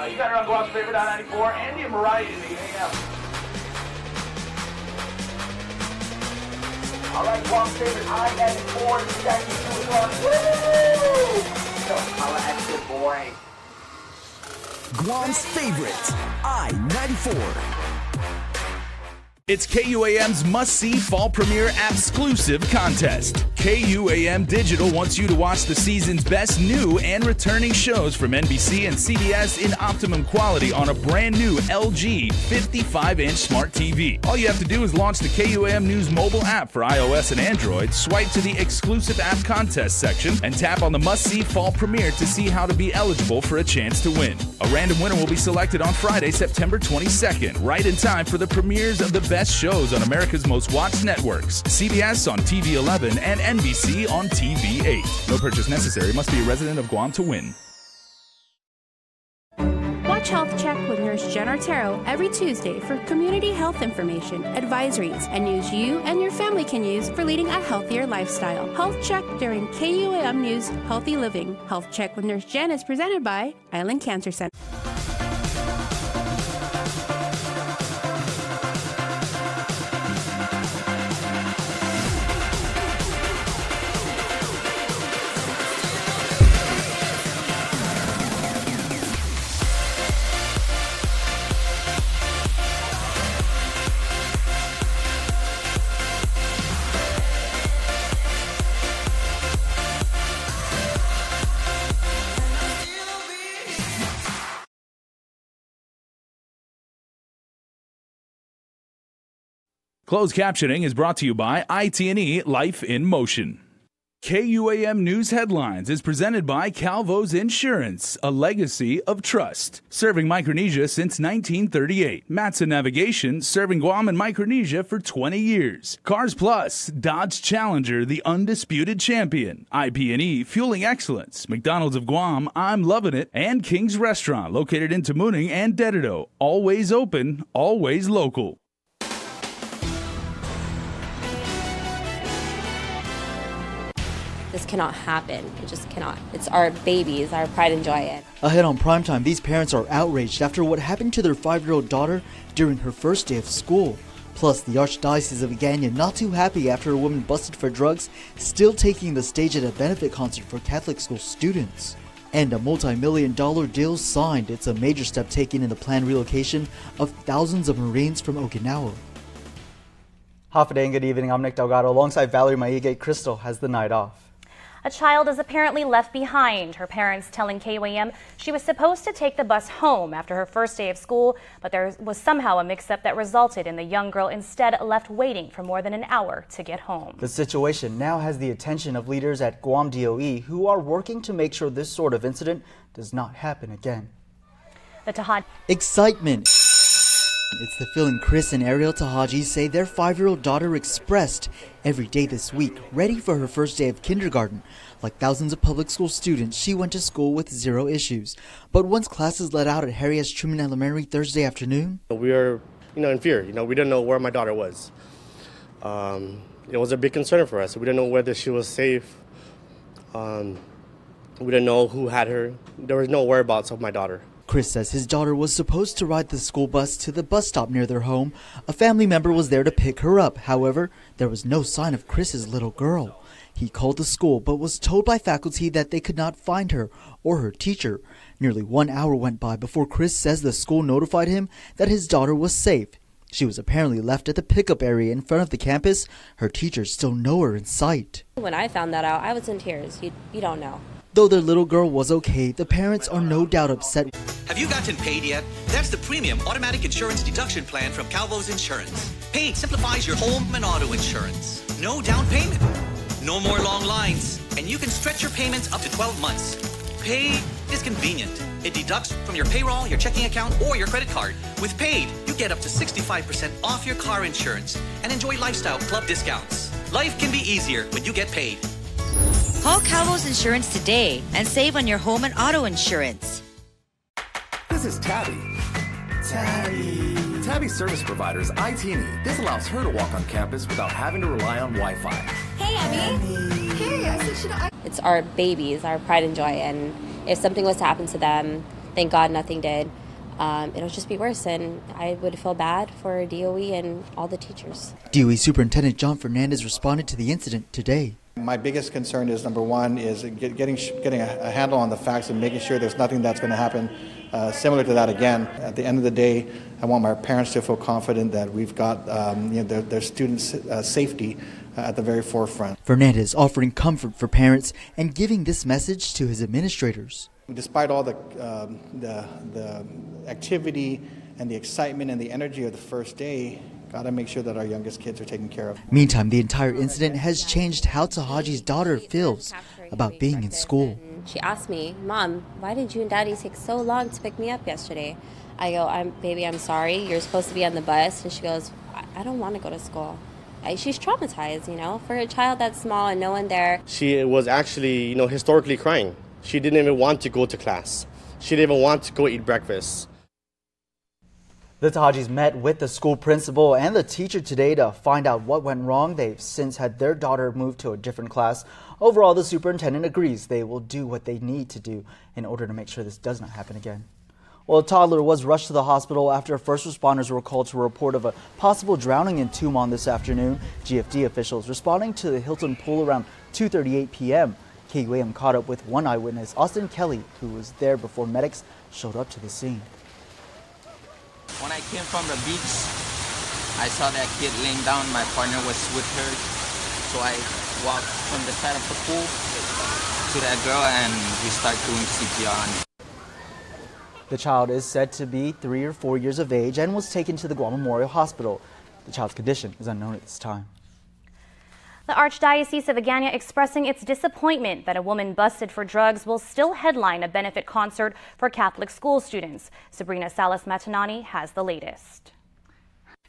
You got it on Guam's favorite I-94, Andy and Mariah in the AM. All right, Guam's favorite I-94, Jackie 2 o'clock. Woo! So, holla at your boy. Guam's favorite, I-94. It's KUAM's must-see fall premiere exclusive contest. KUAM Digital wants you to watch the season's best new and returning shows from NBC and CBS in optimum quality on a brand new LG 55-inch smart TV. All you have to do is launch the KUAM News mobile app for iOS and Android, swipe to the exclusive app contest section, and tap on the must-see fall premiere to see how to be eligible for a chance to win. A random winner will be selected on Friday, September 22nd, right in time for the premieres of the best shows on America's most watched networks, CBS on TV 11 and NBC on TV 8. No purchase necessary. Must be a resident of Guam to win. Watch Health Check with Nurse Jen Artero every Tuesday for community health information, advisories, and news you and your family can use for leading a healthier lifestyle. Health Check during KUAM News Healthy Living. Health Check with Nurse Jen is presented by Island Cancer Center. Closed captioning is brought to you by IT&E Life in Motion. KUAM News Headlines is presented by Calvo's Insurance, a legacy of trust. Serving Micronesia since 1938. Matson Navigation, serving Guam and Micronesia for 20 years. Cars Plus, Dodge Challenger, the undisputed champion. IP&E, fueling excellence. McDonald's of Guam, I'm loving it. And King's Restaurant, located in Tamuning and Dededo. Always open, always local. This cannot happen. It just cannot. It's our babies, our pride and joy. Ahead on primetime, these parents are outraged after what happened to their 5-year-old daughter during her first day of school. Plus, the Archdiocese of Agana not too happy after a woman busted for drugs, still taking the stage at a benefit concert for Catholic school students. And a multi-million-dollar deal signed. It's a major step taken in the planned relocation of thousands of Marines from Okinawa. Half a day and good evening. I'm Nick Delgado alongside Valerie Maige. Crystal has the night off. A child is apparently left behind. Her parents telling KUAM she was supposed to take the bus home after her first day of school, but there was somehow a mix-up that resulted in the young girl instead left waiting for more than an hour to get home. The situation now has the attention of leaders at Guam DOE who are working to make sure this sort of incident does not happen again. The Tahad excitement. It's the feeling Chris and Ariel Tahaji say their 5-year-old daughter expressed every day this week, ready for her first day of kindergarten. Like thousands of public school students, she went to school with zero issues. But once classes let out at Harry S. Truman Elementary Thursday afternoon, we were, in fear. We didn't know where my daughter was. It was a big concern for us. We didn't know whether she was safe. We didn't know who had her. There was no whereabouts of my daughter. Chris says his daughter was supposed to ride the school bus to the bus stop near their home. A family member was there to pick her up. However, there was no sign of Chris's little girl. He called the school but was told by faculty that they could not find her or her teacher. Nearly 1 hour went by before Chris says the school notified him that his daughter was safe. She was apparently left at the pickup area in front of the campus. Her teachers still nowhere in sight. When I found that out, I was in tears. You don't know. Though their little girl was okay, the parents are no doubt upset. Have you gotten paid yet? That's the premium automatic insurance deduction plan from Calvo's Insurance. Paid simplifies your home and auto insurance. No down payment. No more long lines. And you can stretch your payments up to 12 months. Paid is convenient. It deducts from your payroll, your checking account, or your credit card. With Paid, you get up to 65% off your car insurance and enjoy lifestyle club discounts. Life can be easier when you get paid. Call Calvo's Insurance today and save on your home and auto insurance. This is Tabby. Tabby service providers IT&E. This allows her to walk on campus without having to rely on Wi-Fi. Hey, Abby. Hey, I said it's our babies, our pride and joy, and if something was to happen to them, Thank God nothing did. It'll just be worse, and I would feel bad for DOE and all the teachers. DOE Superintendent John Fernandez responded to the incident today. My biggest concern is, number one, is getting a handle on the facts and making sure there's nothing that's going to happen similar to that again. At the end of the day, I want my parents to feel confident that we've got their students' safety at the very forefront. Fernandez offering comfort for parents and giving this message to his administrators. Despite all the activity and the excitement and the energy of the first day, got to make sure that our youngest kids are taken care of. Meantime, the entire incident has changed how Tahaji's daughter feels about being in school. She asked me, Mom, why did you and Daddy take so long to pick me up yesterday? I go, Baby, I'm sorry. You're supposed to be on the bus. And she goes, I don't want to go to school. She's traumatized, for a child that's small and no one there. She was actually, historically crying. She didn't even want to go to class. She didn't even want to go eat breakfast. The Tahajis met with the school principal and the teacher today to find out what went wrong. They've since had their daughter moved to a different class. Overall, the superintendent agrees they will do what they need to do in order to make sure this does not happen again. Well, a toddler was rushed to the hospital after first responders were called to a report of a possible drowning in Tumon this afternoon. GFD officials responding to the Hilton pool around 2:38 p.m. KUAM caught up with one eyewitness, Austin Kelly, who was there before medics showed up to the scene. When I came from the beach, I saw that kid laying down. My partner was with her, so I walked from the side of the pool to that girl and we started doing CPR on her. The child is said to be 3 or 4 years of age and was taken to the Guam Memorial Hospital. The child's condition is unknown at this time. The Archdiocese of Agana expressing its disappointment that a woman busted for drugs will still headline a benefit concert for Catholic school students. Sabrina Salas-Matanani has the latest.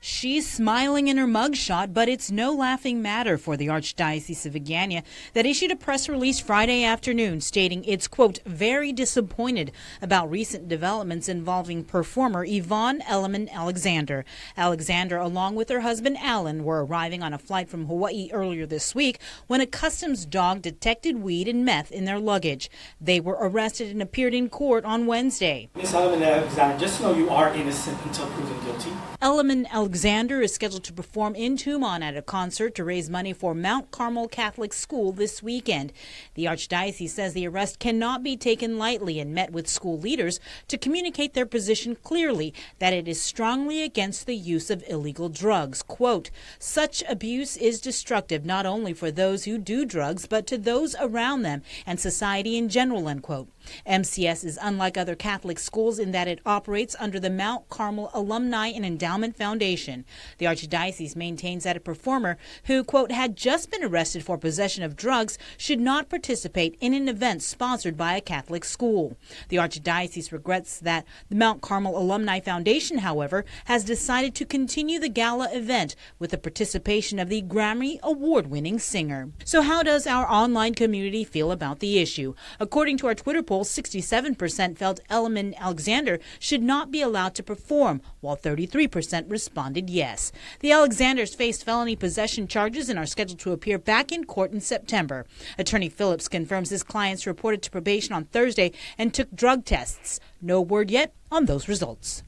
She's smiling in her mugshot, but it's no laughing matter for the Archdiocese of Agana that issued a press release Friday afternoon stating it's, quote, very disappointed about recent developments involving performer Yvonne Elliman Alexander. Alexander, along with her husband Alan, were arriving on a flight from Hawaii earlier this week when a customs dog detected weed and meth in their luggage. They were arrested and appeared in court on Wednesday. Ms. Elliman Alexander, just know you are innocent until proven guilty. Elliman Alexander is scheduled to perform in Tumon at a concert to raise money for Mount Carmel Catholic School this weekend. The Archdiocese says the arrest cannot be taken lightly and met with school leaders to communicate their position clearly that it is strongly against the use of illegal drugs. Quote, such abuse is destructive not only for those who do drugs, but to those around them and society in general, end quote. MCS is unlike other Catholic schools in that it operates under the Mount Carmel Alumni and Endowment Foundation. The Archdiocese maintains that a performer who, quote, had just been arrested for possession of drugs should not participate in an event sponsored by a Catholic school. The Archdiocese regrets that the Mount Carmel Alumni Foundation, however, has decided to continue the gala event with the participation of the Grammy Award-winning singer. So how does our online community feel about the issue? According to our Twitter poll, 67% felt Elliman Alexander should not be allowed to perform, while 33% responded yes. The Alexanders faced felony possession charges and are scheduled to appear back in court in September. Attorney Phillips confirms his clients reported to probation on Thursday and took drug tests. No word yet on those results.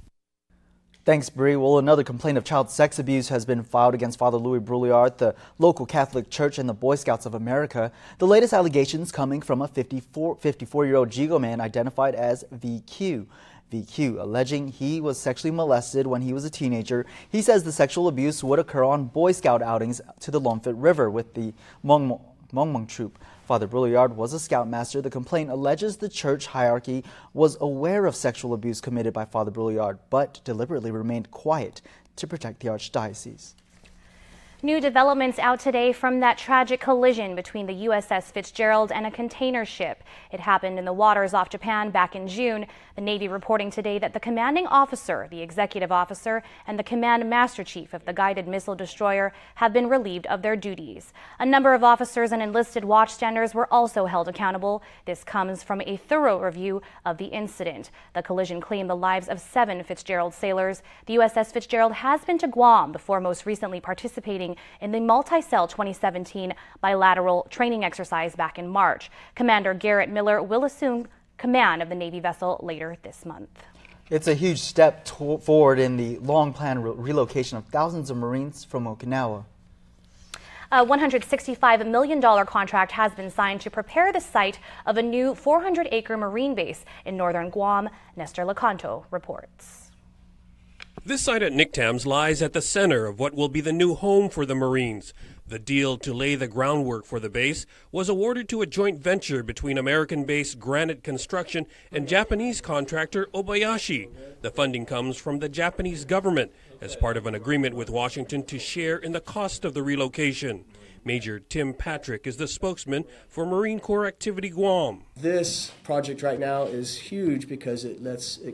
Thanks, Bree. Well, another complaint of child sex abuse has been filed against Father Louis Brouillard, the local Catholic Church, and the Boy Scouts of America. The latest allegations coming from a 54-year-old Jigo man identified as VQ. VQ alleging he was sexually molested when he was a teenager. He says the sexual abuse would occur on Boy Scout outings to the Lomfit River with the Mong troop. Father Brouillard was a scoutmaster. The complaint alleges the church hierarchy was aware of sexual abuse committed by Father Brouillard, but deliberately remained quiet to protect the Archdiocese. New developments out today from that tragic collision between the USS Fitzgerald and a container ship. It happened in the waters off Japan back in June. The Navy reporting today that the commanding officer, the executive officer, and the command master chief of the guided missile destroyer have been relieved of their duties. A number of officers and enlisted watchstanders were also held accountable. This comes from a thorough review of the incident. The collision claimed the lives of 7 Fitzgerald sailors. The USS Fitzgerald has been to Guam before most recently participating in the Multi-Cell 2017 bilateral training exercise back in March. Commander Garrett Miller will assume command of the Navy vessel later this month. It's a huge step forward in the long-planned relocation of thousands of Marines from Okinawa. A $165 million contract has been signed to prepare the site of a new 400-acre Marine base in northern Guam. Nestor Lecanto reports. This site at Nictams lies at the center of what will be the new home for the Marines. The deal to lay the groundwork for the base was awarded to a joint venture between American-based Granite Construction and Japanese contractor Obayashi. The funding comes from the Japanese government as part of an agreement with Washington to share in the cost of the relocation. Major Tim Patrick is the spokesman for Marine Corps Activity Guam. This project right now is huge because it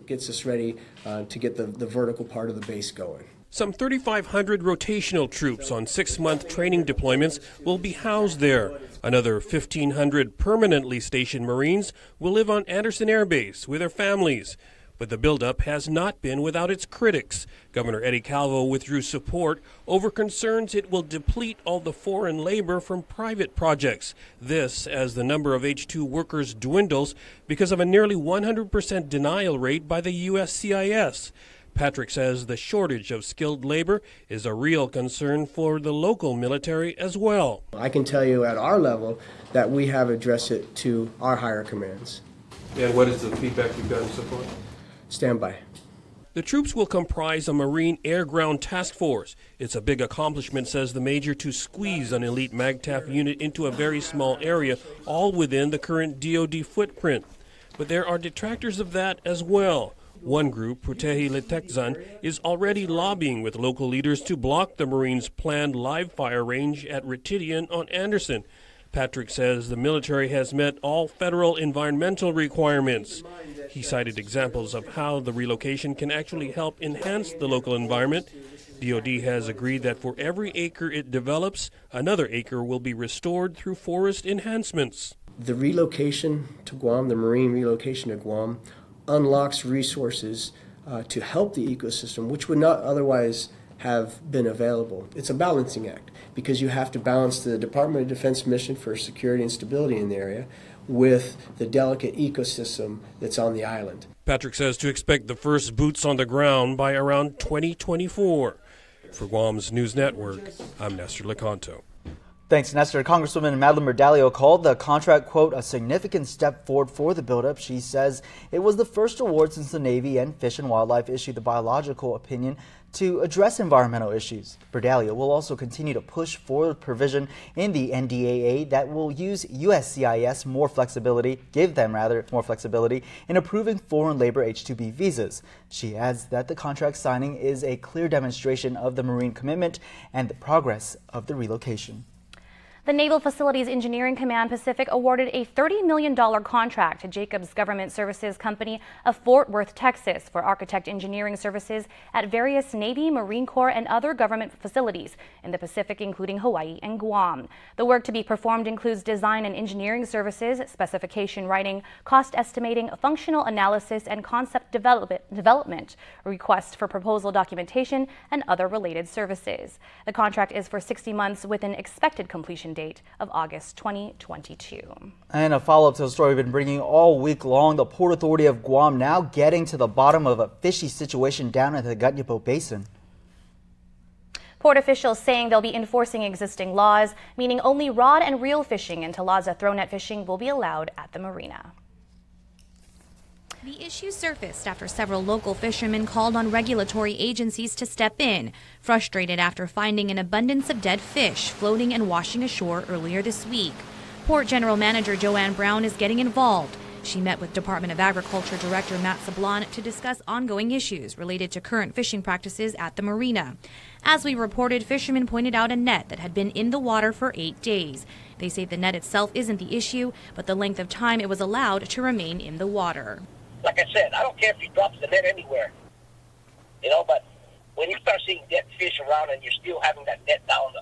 gets us ready to get the vertical part of the base going. Some 3,500 rotational troops on 6-month training deployments will be housed there. Another 1,500 permanently stationed Marines will live on Andersen Air Base with their families. But the buildup has not been without its critics. Governor Eddie Calvo withdrew support over concerns it will deplete all the foreign labor from private projects. This as the number of H-2 workers dwindles because of a nearly 100% denial rate by the USCIS. Patrick says the shortage of skilled labor is a real concern for the local military as well. I can tell you at our level that we have addressed it to our higher commands. And what is the feedback you've gotten so far? Stand by. The troops will comprise a Marine Air-Ground Task Force. It's a big accomplishment, says the major, to squeeze an elite MAGTF unit into a very small area, all within the current DoD footprint. But there are detractors of that as well. One group, Putehi Litekzan, is already lobbying with local leaders to block the Marines' planned live fire range at Ritidian on Andersen. Patrick says the military has met all federal environmental requirements. He cited examples of how the relocation can actually help enhance the local environment. DoD has agreed that for every acre it develops, another acre will be restored through forest enhancements. The relocation to Guam, the Marine relocation to Guam, unlocks resources to help the ecosystem, which would not otherwise have been available. It's a balancing act because you have to balance the Department of Defense mission for security and stability in the area with the delicate ecosystem that's on the island. Patrick says to expect the first boots on the ground by around 2024. For Guam's News Network, I'm Nestor Lecanto. Thanks, Nestor. Congresswoman Madeline Berdalio called the contract, quote, a significant step forward for the buildup. She says it was the first award since the Navy and Fish and Wildlife issued the biological opinion to address environmental issues. Berdalio will also continue to push for the provision in the NDAA that will use USCIS give them more flexibility in approving foreign labor H-2B visas. She adds that the contract signing is a clear demonstration of the Marine commitment and the progress of the relocation. The Naval Facilities Engineering Command Pacific awarded a $30 million contract to Jacobs Government Services Company of Fort Worth, Texas for architect engineering services at various Navy, Marine Corps, and other government facilities in the Pacific, including Hawaii and Guam. The work to be performed includes design and engineering services, specification writing, cost estimating, functional analysis, and concept development, requests for proposal documentation, and other related services. The contract is for 60 months with an expected completion date of August 2022. And a follow-up to the story we've been bringing all week long, the Port Authority of Guam now getting to the bottom of a fishy situation down in the Gatnipo Basin. Port officials saying they'll be enforcing existing laws, meaning only rod and reel fishing and Talaza throw net fishing will be allowed at the marina. The issue surfaced after several local fishermen called on regulatory agencies to step in, frustrated after finding an abundance of dead fish floating and washing ashore earlier this week. Port General Manager Joanne Brown is getting involved. She met with Department of Agriculture Director Matt Sablon to discuss ongoing issues related to current fishing practices at the marina. As we reported, fishermen pointed out a net that had been in the water for 8 days. They say the net itself isn't the issue, but the length of time it was allowed to remain in the water. Like I said, I don't care if he drops the net anywhere, but when you start seeing dead fish around and you're still having that net down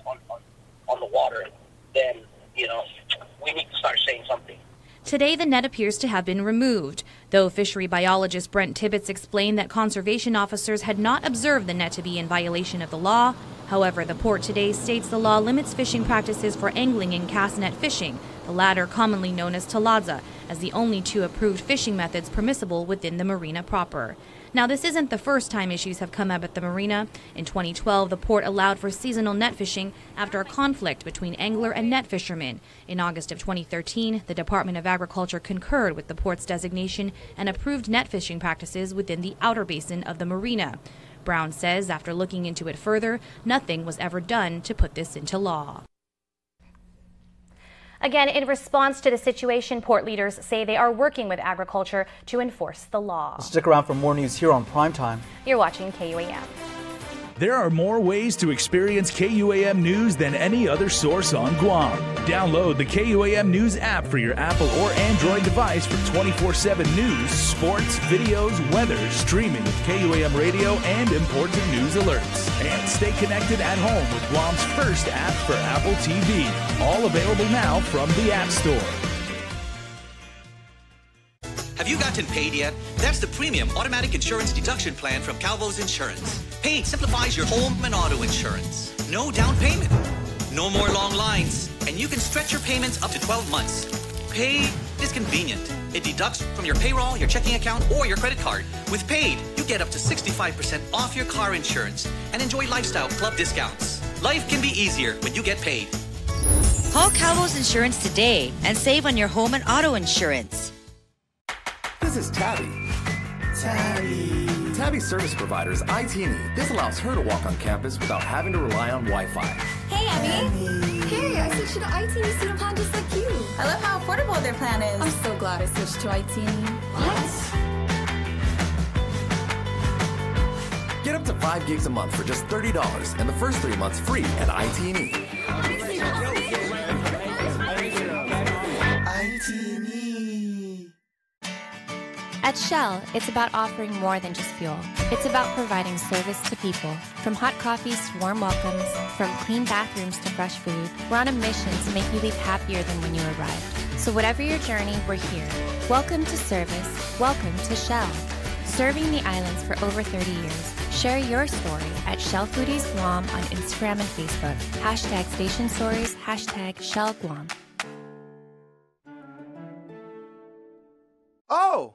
on the water, then, we need to start saying something. Today, the net appears to have been removed, though fishery biologist Brent Tibbetts explained that conservation officers had not observed the net to be in violation of the law. However, the port today states the law limits fishing practices for angling and cast net fishing, the latter commonly known as Talaza, as the only two approved fishing methods permissible within the marina proper. Now, this isn't the first time issues have come up at the marina. In 2012, the port allowed for seasonal net fishing after a conflict between angler and net fishermen. In August of 2013, the Department of Agriculture concurred with the port's designation and approved net fishing practices within the outer basin of the marina. Brown says after looking into it further, nothing was ever done to put this into law. Again, in response to the situation, port leaders say they are working with agriculture to enforce the law. Stick around for more news here on Primetime. You're watching KUAM. There are more ways to experience KUAM News than any other source on Guam. Download the KUAM News app for your Apple or Android device for 24/7 news, sports, videos, weather, streaming, KUAM radio, and important news alerts. And stay connected at home with Guam's first app for Apple TV. All available now from the App Store. Have you gotten paid yet? That's the premium automatic insurance deduction plan from Calvo's Insurance. Paid simplifies your home and auto insurance. No down payment. No more long lines. And you can stretch your payments up to 12 months. Paid is convenient. It deducts from your payroll, your checking account, or your credit card. With Paid, you get up to 65% off your car insurance and enjoy lifestyle club discounts. Life can be easier when you get paid. Call Calvo's Insurance today and save on your home and auto insurance. This is Tabby. Tabby's service provider is IT. This allows her to walk on campus without having to rely on Wi-Fi. Hey, Abby. Hey, I switched to the IT student plan just like you. I love how affordable their plan is. I'm so glad I switched to IT. What? Get up to 5 gigs a month for just $30 and the first 3 months free at IT. At Shell, it's about offering more than just fuel. It's about providing service to people. From hot coffees to warm welcomes, from clean bathrooms to fresh food, we're on a mission to make you leave happier than when you arrived. So whatever your journey, we're here. Welcome to service. Welcome to Shell. Serving the islands for over 30 years. Share your story at Shell Foodies Guam on Instagram and Facebook. Hashtag Station Stories, hashtag Shell Guam. Oh!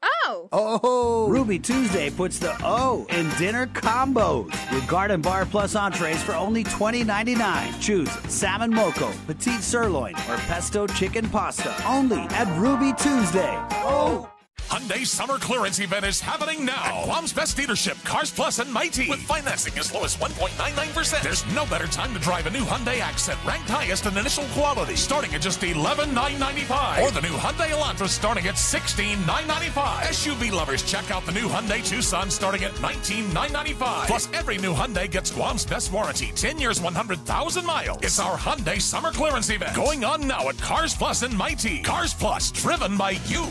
Ruby Tuesday puts the O in dinner combos with Garden Bar Plus entrees for only $20.99. Choose salmon moco, petite sirloin, or pesto chicken pasta. Only at Ruby Tuesday. Oh! Hyundai's summer clearance event is happening now. Guam's best dealership, Cars Plus and Mighty. With financing as low as 1.99%. There's no better time to drive a new Hyundai Accent, ranked highest in initial quality, starting at just $11,995. Or the new Hyundai Elantra starting at $16,995. SUV lovers, check out the new Hyundai Tucson starting at $19,995. Plus, every new Hyundai gets Guam's best warranty, 10 years, 100,000 miles. It's our Hyundai summer clearance event going on now at Cars Plus and Mighty. Cars Plus, driven by you.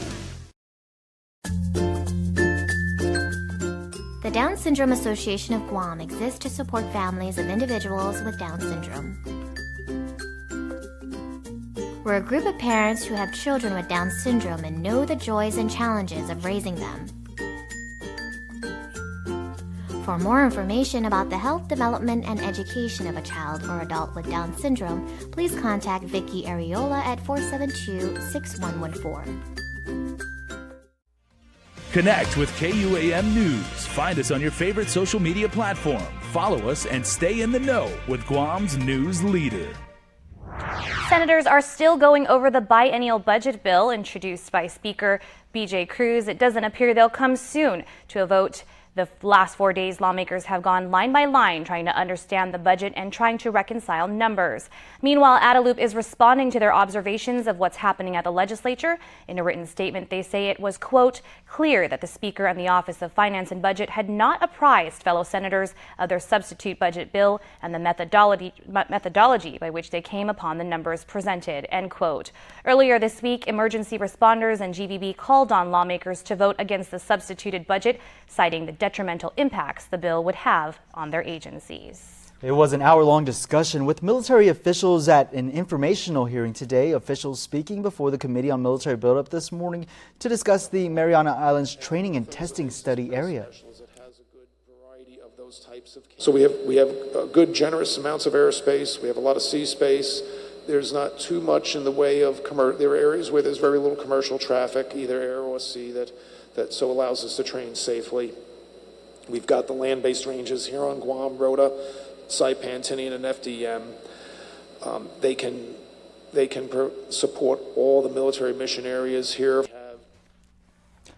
The Down Syndrome Association of Guam exists to support families of individuals with Down syndrome. We're a group of parents who have children with Down syndrome and know the joys and challenges of raising them. For more information about the health, development, and education of a child or adult with Down syndrome, please contact Vicky Areola at 472-6114. Connect with KUAM News. Find us on your favorite social media platform. Follow us and stay in the know with Guam's news leader. Senators are still going over the biennial budget bill introduced by Speaker B.J. Cruz. It doesn't appear they'll come soon to a vote. The last 4 days, lawmakers have gone line by line trying to understand the budget and trying to reconcile numbers. Meanwhile, Adelup is responding to their observations of what's happening at the legislature. In a written statement, they say it was, quote, clear that the Speaker and the Office of Finance and Budget had not apprised fellow senators of their substitute budget bill and the methodology by which they came upon the numbers presented, end quote. Earlier this week, emergency responders and GVB called on lawmakers to vote against the substituted budget, citing the detrimental impacts the bill would have on their agencies. It was an hour-long discussion with military officials at an informational hearing today. Officials speaking before the Committee on Military Buildup this morning to discuss the Mariana Islands Training and Testing Study area. So we have good, generous amounts of airspace. We have a lot of sea space. There's not too much in the way of there are areas where there's very little commercial traffic, either air or sea, that so allows us to train safely. We've got the land-based ranges here on Guam, Rota, Saipan, Tinian, and FDM. They can support all the military mission areas here.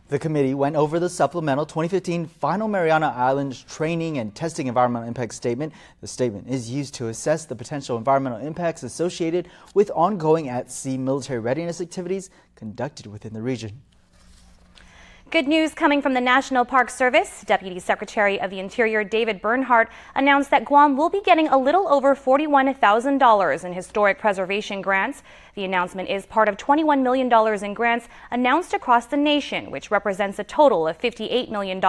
The committee went over the supplemental 2015 Final Mariana Islands Training and Testing Environmental Impact Statement. The statement is used to assess the potential environmental impacts associated with ongoing at-sea military readiness activities conducted within the region. Good news coming from the National Park Service. Deputy Secretary of the Interior David Bernhardt announced that Guam will be getting a little over $41,000 in historic preservation grants. The announcement is part of $21 million in grants announced across the nation, which represents a total of $58 million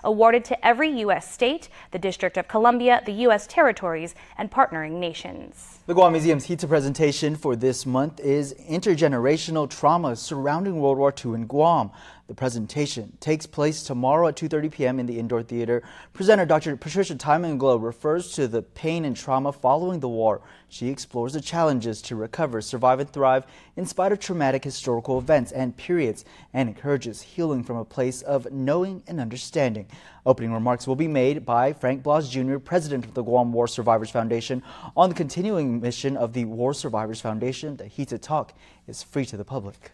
awarded to every U.S. state, the District of Columbia, the U.S. territories, and partnering nations. The Guam Museum's HITA presentation for this month is Intergenerational Trauma Surrounding World War II in Guam. The presentation takes place tomorrow at 2:30 p.m. in the Indoor Theater. Presenter Dr. Patricia Timonglow refers to the pain and trauma following the war. She explores the challenges to recover, survive, and thrive in spite of traumatic historical events and periods, and encourages healing from a place of knowing and understanding. Opening remarks will be made by Frank Blas Jr., president of the Guam War Survivors Foundation, on the continuing mission of the War Survivors Foundation. The HITA talk is free to the public.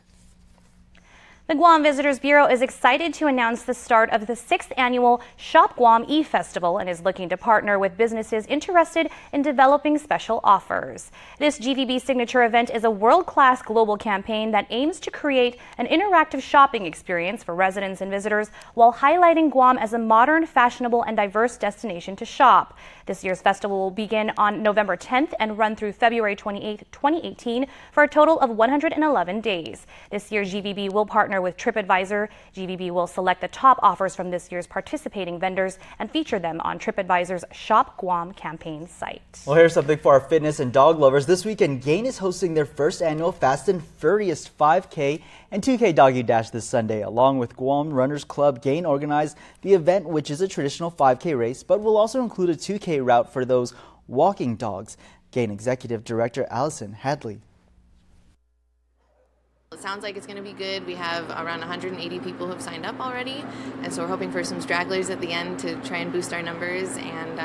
The Guam Visitors Bureau is excited to announce the start of the 6th annual Shop Guam E-Festival and is looking to partner with businesses interested in developing special offers. This GVB signature event is a world-class global campaign that aims to create an interactive shopping experience for residents and visitors while highlighting Guam as a modern, fashionable, and diverse destination to shop. This year's festival will begin on November 10th and run through February 28, 2018 for a total of 111 days. This year's GVB will partner with TripAdvisor. GVB will select the top offers from this year's participating vendors and feature them on TripAdvisor's Shop Guam campaign site. Well, here's something for our fitness and dog lovers. This weekend, Gain is hosting their first annual Fast and Furious 5K and 2K Doggy Dash this Sunday. Along with Guam Runners Club, Gain organized the event, which is a traditional 5K race, but will also include a 2K route for those walking dogs. Gain Executive Director Allison Hadley. It sounds like it's going to be good. We have around 180 people who have signed up already, and so we're hoping for some stragglers at the end to try and boost our numbers and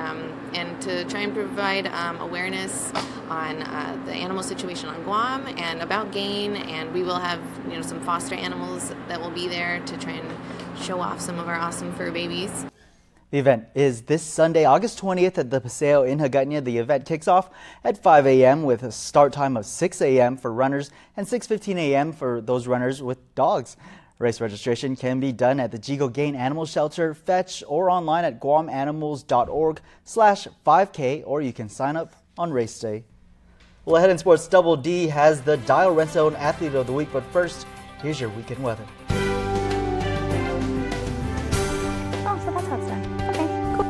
to try and provide awareness on the animal situation on Guam and about Gain. And we will have some foster animals that will be there to try and show off some of our awesome fur babies. The event is this Sunday, August 20th at the Paseo in Hagåtña. The event kicks off at 5 a.m. with a start time of 6 a.m. for runners and 6:15 a.m. for those runners with dogs. Race registration can be done at the Jigo Gain Animal Shelter, Fetch, or online at guamanimals.org/5K, or you can sign up on race day. Well, ahead in sports, Double D has the Dial Rent Zone Athlete of the Week, but first, here's your weekend weather. Oh, so that's how it's done. Okay, cool.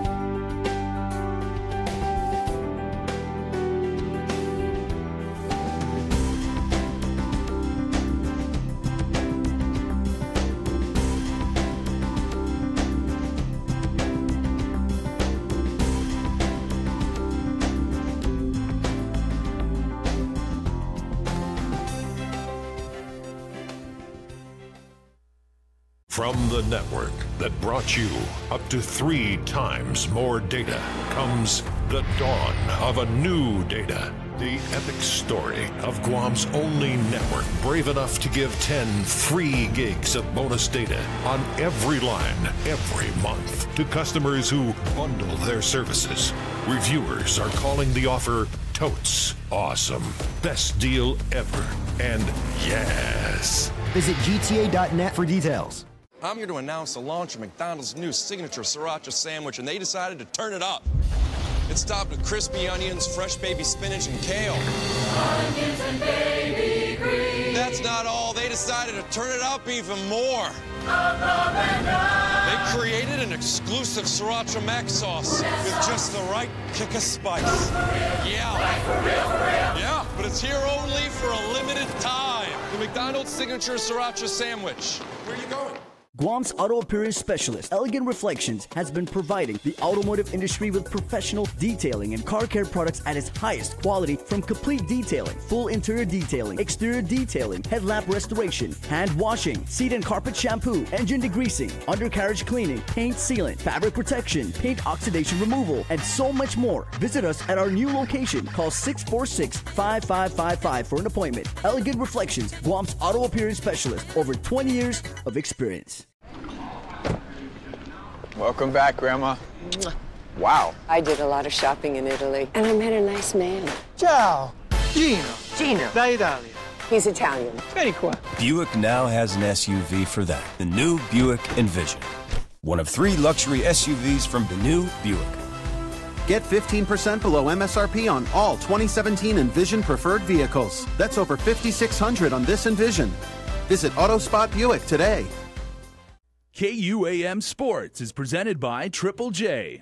From the network that brought you up to 3 times more data comes the dawn of a new data. The epic story of Guam's only network brave enough to give 10 free gigs of bonus data on every line every month to customers who bundle their services. Reviewers are calling the offer totes awesome. Best deal ever. And yes. Visit GTA.net for details. I'm here to announce the launch of McDonald's new signature sriracha sandwich, and they decided to turn it up. It's topped with crispy onions, fresh baby spinach, and kale. Onions and baby green. That's not all. They decided to turn it up even more. They created an exclusive sriracha mac sauce with just the right kick of spice. Yeah. Yeah, but it's here only for a limited time. The McDonald's signature sriracha sandwich. Where are you going? Guam's auto appearance specialist, Elegant Reflections, has been providing the automotive industry with professional detailing and car care products at its highest quality, from complete detailing, full interior detailing, exterior detailing, headlamp restoration, hand washing, seat and carpet shampoo, engine degreasing, undercarriage cleaning, paint sealant, fabric protection, paint oxidation removal, and so much more. Visit us at our new location. Call 646-5555 for an appointment. Elegant Reflections, Guam's auto appearance specialist, over 20 years of experience. Welcome back, Grandma. Wow. I did a lot of shopping in Italy, and I met a nice man. Ciao. Gino. Da Italia. He's Italian. Very cool. Buick now has an SUV for that. The new Buick Envision. One of 3 luxury SUVs from the new Buick. Get 15% below MSRP on all 2017 Envision preferred vehicles. That's over $5,600 on this Envision. Visit Autospot Buick today. KUAM Sports is presented by Triple J.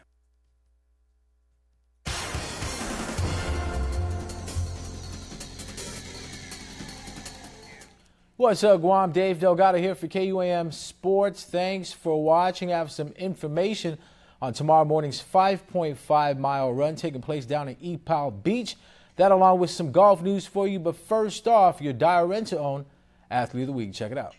What's up, Guam? Dave Delgado here for KUAM Sports. Thanks for watching. I have some information on tomorrow morning's 5.5-mile run taking place down at Epal Beach. That along with some golf news for you. But first off, your Dire Rent-to-Own Athlete of the Week. Check it out.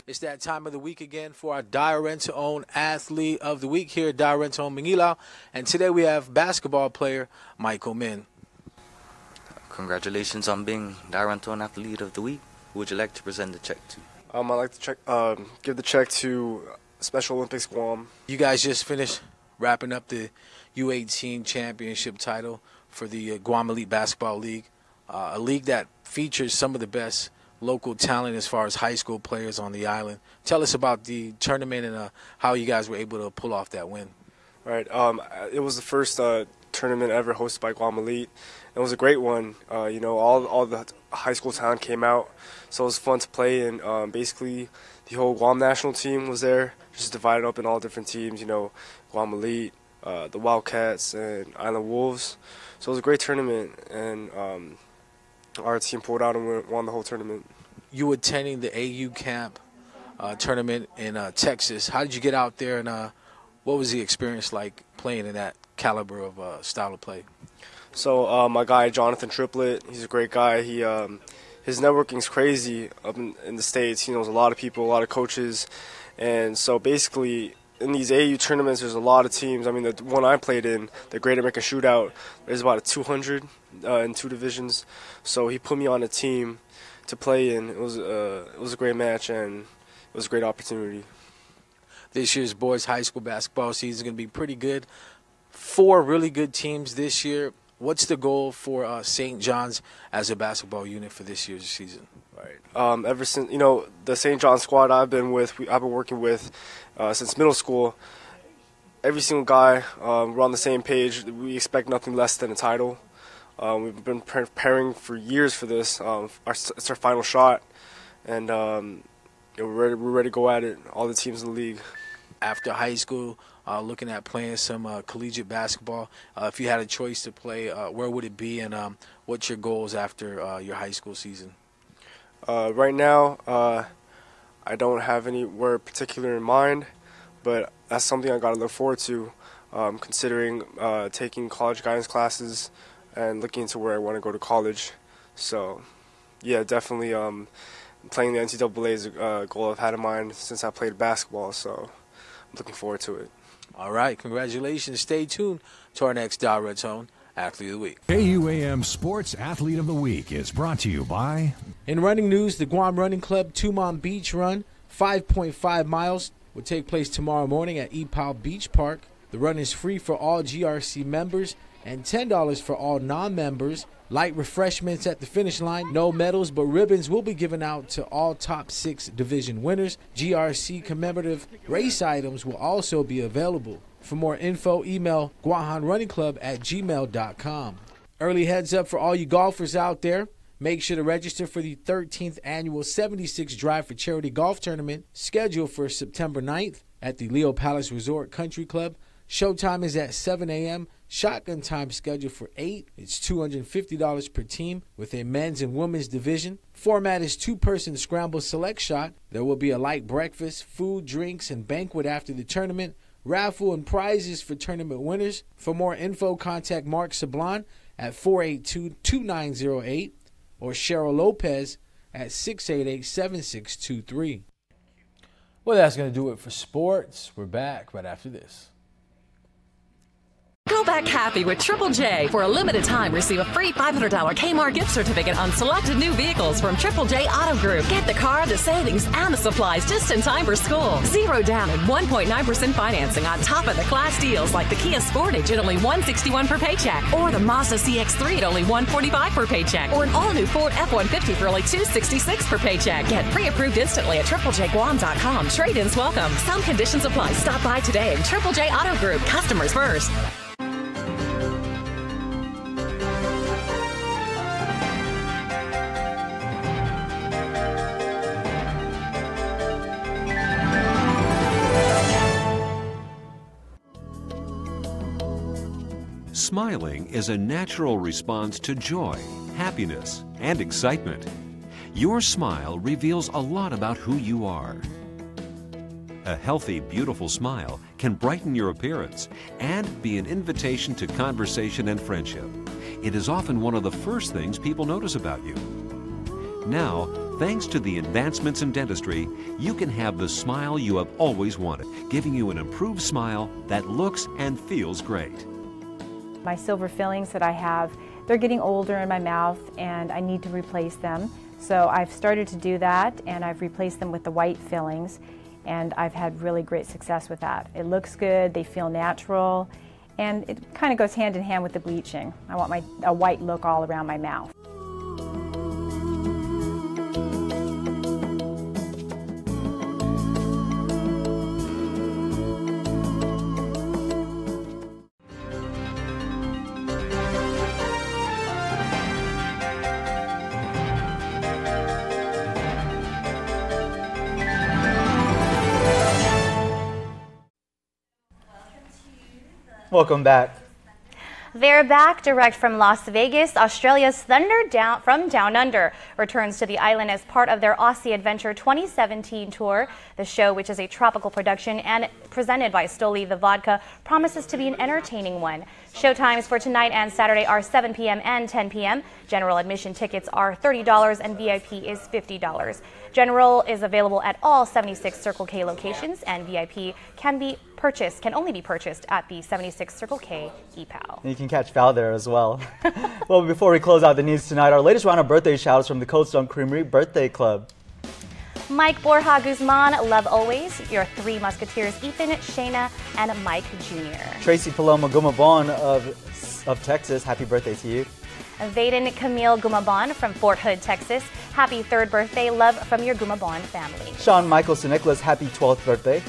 It's that time of the week again for our Dire Rent-to-Own Athlete of the Week here at Dire Rent-to-Own Mangilaw. And today we have basketball player Michael Min. Congratulations on being Dire Rent-to-Own Athlete of the Week. Who would you like to present the check to? I'd like to give the check to Special Olympics Guam. You guys just finished wrapping up the U18 championship title for the Guam Elite Basketball League, a league that features some of the best local talent as far as high school players on the island. Tell us about the tournament and how you guys were able to pull off that win. Right. It was the first tournament ever hosted by Guam Elite. It was a great one. All the high school talent came out, so it was fun to play. And basically, the whole Guam national team was there, just divided up in all different teams. Guam Elite, the Wildcats, and Island Wolves. So it was a great tournament, and our team pulled out and won the whole tournament. You attending the AU camp tournament in Texas. How did you get out there, and what was the experience like playing in that caliber of style of play? So my guy Jonathan Triplett, he's a great guy. His networking's crazy up in the States. He knows a lot of people, a lot of coaches, and so basically in these AU tournaments, there's a lot of teams. I mean, the one I played in, the Great American Shootout, there's about 200 in 2 divisions. So he put me on a team to play in. It was a great match, and it was a great opportunity. This year's boys high school basketball season is going to be pretty good. 4 really good teams this year. What's the goal for St. John's as a basketball unit for this year's season? Right. Ever since the St. John's squad I've been working with since middle school. Every single guy, we're on the same page. We expect nothing less than a title. We've been preparing for years for this. It's our final shot, and we're ready to go at it. All the teams in the league. After high school, looking at playing some collegiate basketball. If you had a choice to play, where would it be, and what's your goals after your high school season? Right now, I don't have anywhere particular in mind, but that's something I got to look forward to, considering taking college guidance classes and looking into where I want to go to college. So, yeah, definitely playing the NCAA is a goal I've had in mind since I played basketball, so I'm looking forward to it. All right, congratulations. Stay tuned to our next Dire Rent-to-Own Athlete of the Week. KUAM Sports Athlete of the Week is brought to you by... In running news, the Guam Running Club Tumon Beach Run, 5.5 miles, will take place tomorrow morning at Epal Beach Park. The run is free for all GRC members and $10 for all non-members. Light refreshments at the finish line. No medals, but ribbons will be given out to all top 6 division winners. GRC commemorative race items will also be available. For more info, email guahanrunningclub@gmail.com. Early heads up for all you golfers out there. Make sure to register for the 13th annual 76 Drive for Charity Golf Tournament scheduled for September 9th at the Leo Palace Resort Country Club. Showtime is at 7 a.m. Shotgun time scheduled for 8. It's $250 per team with a men's and women's division. Format is two-person scramble select shot. There will be a light breakfast, food, drinks, and banquet after the tournament. Raffle and prizes for tournament winners. For more info, contact Mark Sablon at 482-2908 or Cheryl Lopez at 688-7623. Well, that's going to do it for sports. We're back right after this. Go back happy with Triple J. For a limited time, receive a free $500 Kmart gift certificate on selected new vehicles from Triple J Auto Group. Get the car, the savings, and the supplies just in time for school. 0 down and 1.9% financing on top of the class deals like the Kia Sportage at only $161 per paycheck, or the Mazda CX-3 at only $145 per paycheck, or an all-new Ford F-150 for only $266 per paycheck. Get pre-approved instantly at triplejguam.com. Trade-ins welcome. Some conditions apply. Stop by today. Triple J Auto Group. Customers first. Smiling is a natural response to joy, happiness, and excitement. Your smile reveals a lot about who you are. A healthy, beautiful smile can brighten your appearance and be an invitation to conversation and friendship. It is often one of the first things people notice about you. Now, thanks to the advancements in dentistry, you can have the smile you have always wanted, giving you an improved smile that looks and feels great. My silver fillings that I have, they're getting older in my mouth and I need to replace them. So I've started to do that and I've replaced them with the white fillings and I've had really great success with that. It looks good, they feel natural, and it kind of goes hand in hand with the bleaching. I want a white look all around my mouth. Welcome back. They're back direct from Las Vegas. Australia's Thunder from Down Under returns to the island as part of their Aussie Adventure 2017 tour. The show, which is a tropical production and presented by Stoli the Vodka, promises to be an entertaining one. Showtimes for tonight and Saturday are 7 p.m. and 10 p.m. General admission tickets are $30 and VIP is $50. General is available at all 76 Circle K locations, and VIP can only be purchased at the 76 Circle K EPAL. And you can catch Val there as well. Well, before we close out the news tonight, our latest round of birthday shout-outs from the Cold Stone Creamery Birthday Club. Mike Borja Guzman, Love Always. Your three Musketeers, Ethan, Shayna, and Mike Jr. Tracy Paloma Gumabon of Texas, happy birthday to you. Vaden Camille Gumabon from Fort Hood, Texas. Happy 3rd birthday. Love from your Gumabon family. Sean Michael Nicholas, happy 12th birthday.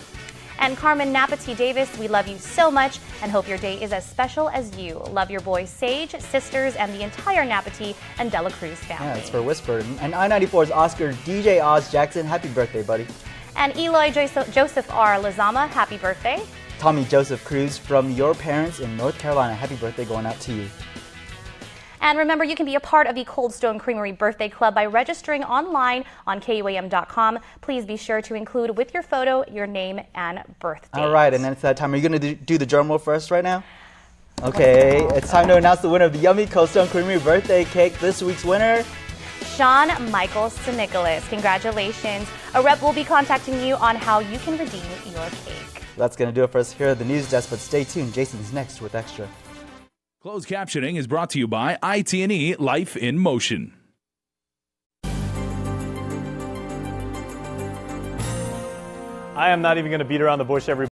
And Carmen Napati Davis, we love you so much and hope your day is as special as you. Love your boys Sage, sisters, and the entire Napati and Dela Cruz family. Yeah, it's for Whisper. And I-94's Oscar DJ Oz Jackson, happy birthday, buddy. And Eloy Joseph R. Lazama, happy birthday. Tommy Joseph Cruz from your parents in North Carolina, happy birthday going out to you. And remember, you can be a part of the Cold Stone Creamery Birthday Club by registering online on KUAM.com. Please be sure to include with your photo your name and birth date. All right, and then it's that time. Are you going to do the drum roll for us right now? Okay, it's time to announce the winner of the yummy Cold Stone Creamery birthday cake. This week's winner, Sean Michael Nicholas. Congratulations. A rep will be contacting you on how you can redeem your cake. That's going to do it for us here at the News Desk, but stay tuned. Jason's next with Extra. Closed captioning is brought to you by IT&E Life in Motion. I am not even going to beat around the bush, everybody.